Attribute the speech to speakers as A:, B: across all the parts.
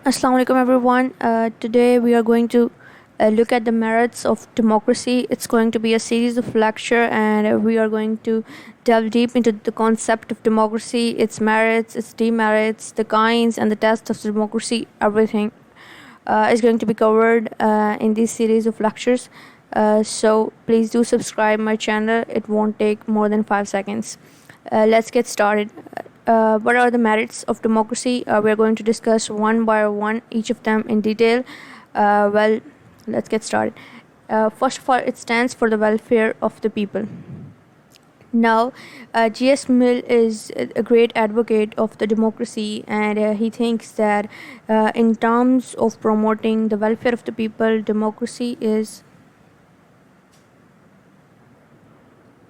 A: Assalamu alaikum everyone. Today we are going to look at the merits of democracy. It's going to be a series of lecture and we are going to delve deep into the concept of democracy, its merits, its demerits, the kinds and the tests of democracy. Everything is going to be covered in this series of lectures. So please do subscribe my channel. It won't take more than 5 seconds. Let's get started. What are the merits of democracy? We are going to discuss one by one each of them in detail. Well, let's get started. First of all, it stands for the welfare of the people. Now, G.S. Mill is a great advocate of the democracy, and he thinks that in terms of promoting the welfare of the people, democracy is.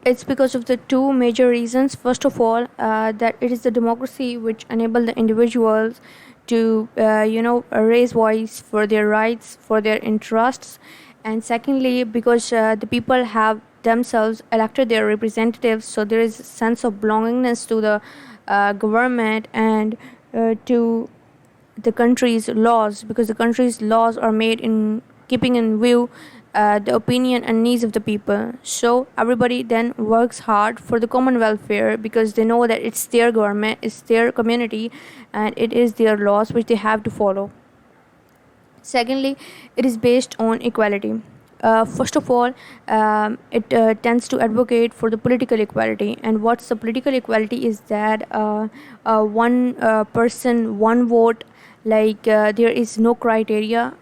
A: It's because of the two major reasons. First of all, that it is the democracy which enable the individuals to, raise voice for their rights, for their interests, and secondly, because the people have themselves elected their representatives, so there is a sense of belongingness to the government and to the country's laws, because the country's laws are made in keeping in view the opinion and needs of the people. So everybody then works hard for the common welfare because they know that it's their government, it's their community, and it is their laws which they have to follow. Secondly, it is based on equality. First of all, it tends to advocate for the political equality. And what's the political equality is that one person, one vote, there is no criteria.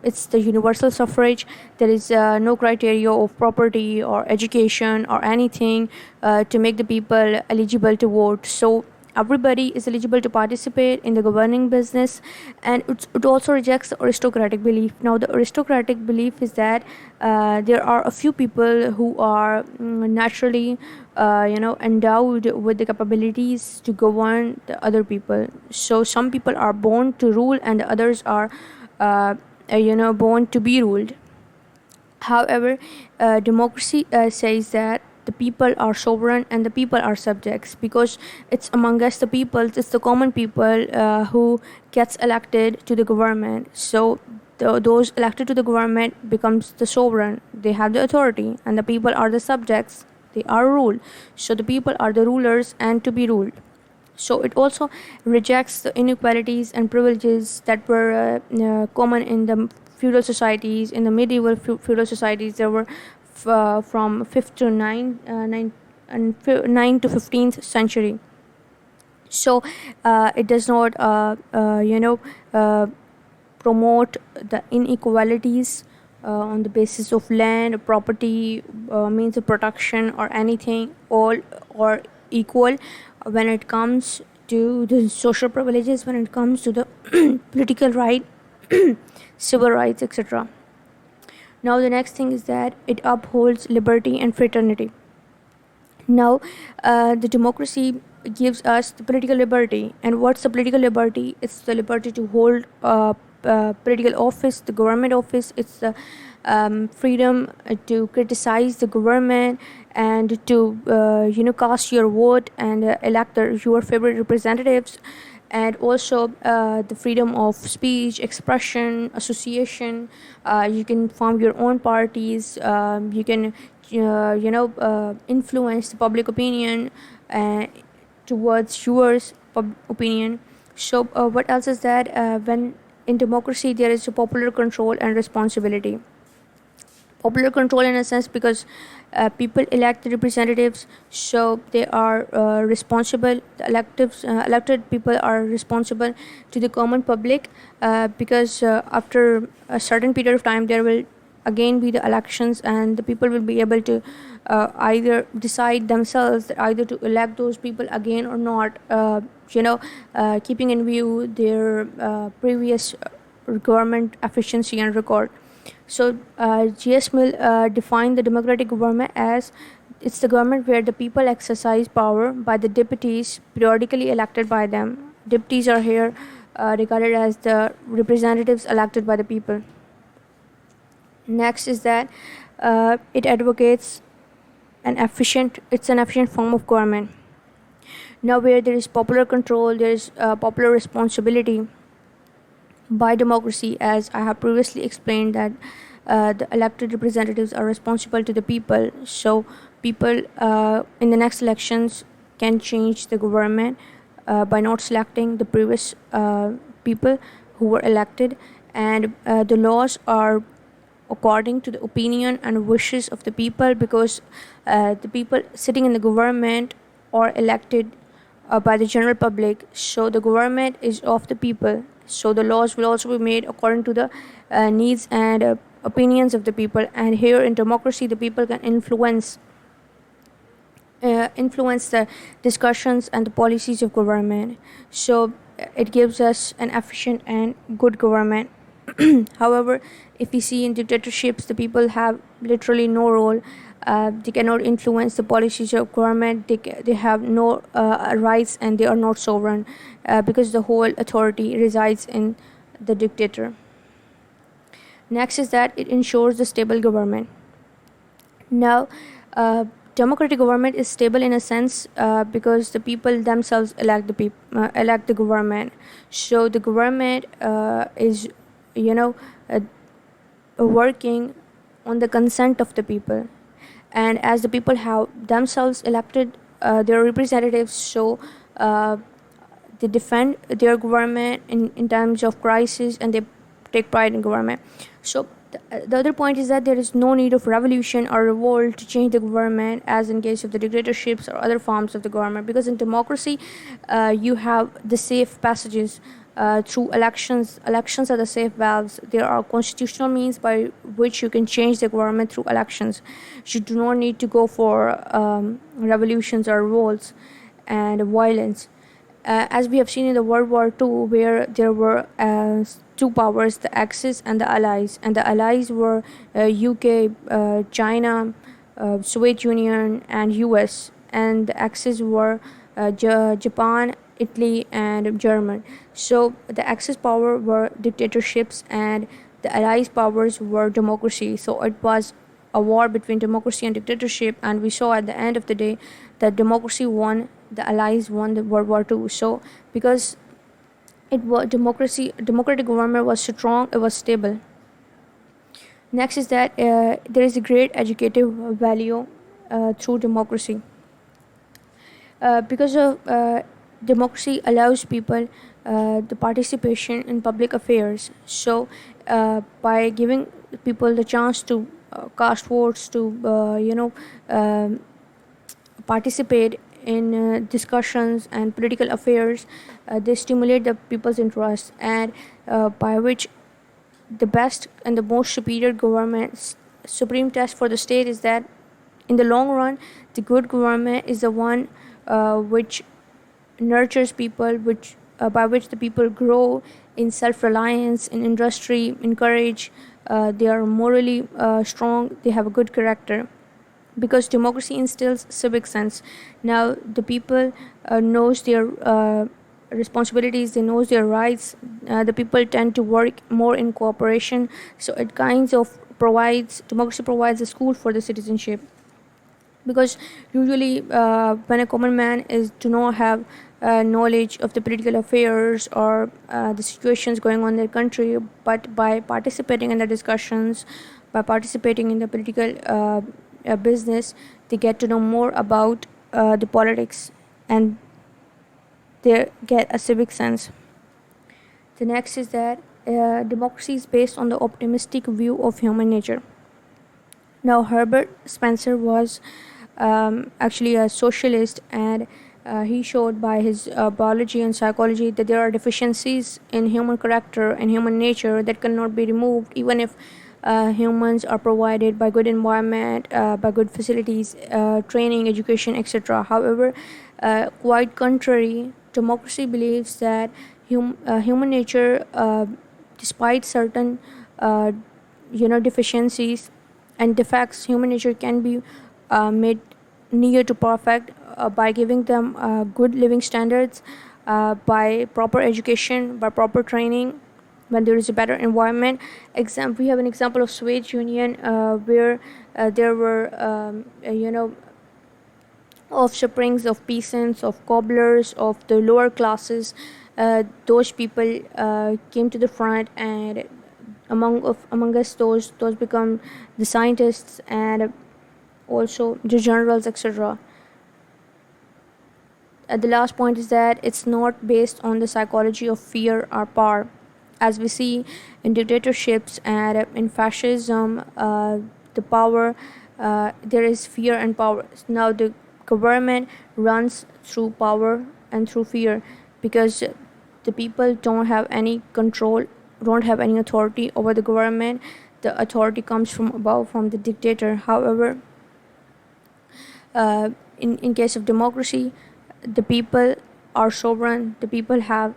A: It's the universal suffrage. There is no criteria of property or education or anything to make the people eligible to vote. So everybody is eligible to participate in the governing business, and it also rejects the aristocratic belief. Now, the aristocratic belief is that there are a few people who are naturally endowed with the capabilities to govern the other people. So some people are born to rule and the others are born to be ruled. However, democracy says that the people are sovereign and the people are subjects, because it's among us the people, it's the common people who gets elected to the government. So those elected to the government becomes the sovereign. They have the authority, and the people are the subjects. They are ruled. So the people are the rulers and to be ruled. So it also rejects the inequalities and privileges that were common in the feudal societies. In the medieval feudal societies, there were from 5th to 9 to 15th century. So it does not promote the inequalities on the basis of land, property, means of production, or anything. All or equal when it comes to the social privileges, when it comes to the political right, civil rights, etc. Now, the next thing is that it upholds liberty and fraternity. Now, the democracy gives us the political liberty. And what's the political liberty? It's the liberty to hold political office, the government office. It's the freedom to criticize the government and to cast your vote and elect your favorite representatives. And also the freedom of speech, expression, association. You can form your own parties. You can influence the public opinion towards yours opinion. So what else is that? When in democracy there is a popular control and responsibility. Popular control in a sense because people elect the representatives, so they are responsible. The elected people are responsible to the common public, because after a certain period of time there will again be the elections, and the people will be able to either decide themselves either to elect those people again or not, keeping in view their previous government efficiency and record. So G.S. Mill defined the democratic government as it's the government where the people exercise power by the deputies periodically elected by them. Deputies are here regarded as the representatives elected by the people. Next is that it advocates an efficient form of government. Now, where there is popular control, there is popular responsibility. By democracy, as I have previously explained, that the elected representatives are responsible to the people. So people in the next elections can change the government by not selecting the previous people who were elected, and the laws are according to the opinion and wishes of the people, because the people sitting in the government are elected by the general public. So the government is of the people, so the laws will also be made according to the needs and opinions of the people. And here in democracy, the people can influence the discussions and the policies of government. So it gives us an efficient and good government. However, if we see in dictatorships, the people have literally no role. They cannot influence the policies of government. They have no rights, and they are not sovereign, because the whole authority resides in the dictator. Next is that it ensures the stable government. Now, democratic government is stable in a sense because the people themselves elect the government. So the government is, you know, working on the consent of the people, and as the people have themselves elected their representatives, so uh, they defend their government in times of crisis, and they take pride in government. So the other point is that there is no need of revolution or revolt to change the government, as in case of the dictatorships or other forms of the government, because in democracy you have the safe passages through elections. Elections are the safe valves. There are constitutional means by which you can change the government through elections. You do not need to go for revolutions or revolts and violence. As we have seen in the World War II, where there were two powers, the Axis and the Allies, and the Allies were UK, China, Soviet Union, and US, and the Axis were Japan, Italy, and German. So the Axis power were dictatorships, and the Allies powers were democracy. So it was a war between democracy and dictatorship, and we saw at the end of the day that democracy won, the Allies won the World War II. So because it was democratic government was strong, it was stable. Next is that there is a great educative value through democracy. Because of democracy allows people the participation in public affairs. So by giving people the chance to cast votes, to participate in discussions and political affairs, they stimulate the people's interest, and by which the best and the most superior government, supreme test for the state is that in the long run, the good government is the one which nurtures people, which by which the people grow in self-reliance, in industry, in courage. They are morally strong. They have a good character, because democracy instills civic sense. Now the people knows their responsibilities, they knows their rights. The people tend to work more in cooperation. So it kinds of provides democracy provides a school for the citizenship, because usually when a common man is do not have knowledge of the political affairs or the situations going on in their country, but by participating in the discussions, by participating in the political business, they get to know more about the politics, and they get a civic sense. The next is that democracy is based on the optimistic view of human nature. Now Herbert Spencer was actually a socialist, and he showed by his biology and psychology that there are deficiencies in human character and human nature that cannot be removed, even if humans are provided by good environment, by good facilities, training, education, etc. However, quite contrary, democracy believes that human nature, despite certain deficiencies and defects, human nature can be made near to perfect by giving them good living standards, by proper education, by proper training, when there is a better environment. We have an example of Soviet Union, where there were offsprings of peasants, of cobblers, of the lower classes, those people came to the front, and among us those become the scientists and also the generals, etc. The last point is that it's not based on the psychology of fear or power. As we see in dictatorships and in fascism, the power, there is fear and power. Now, the government runs through power and through fear because the people don't have any control, don't have any authority over the government. The authority comes from above, from the dictator. However, in case of democracy, the people are sovereign, the people have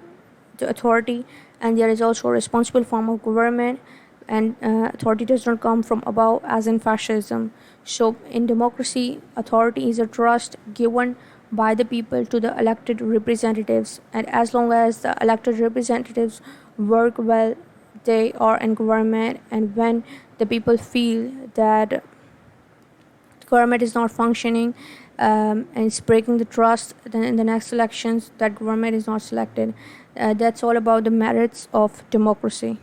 A: the authority, and there is also a responsible form of government, and authority does not come from above as in fascism. So in democracy, authority is a trust given by the people to the elected representatives, and as long as the elected representatives work well, they are in government. And when the people feel that government is not functioning and it's breaking the trust, then in the next elections that government is not selected. That's all about the merits of democracy.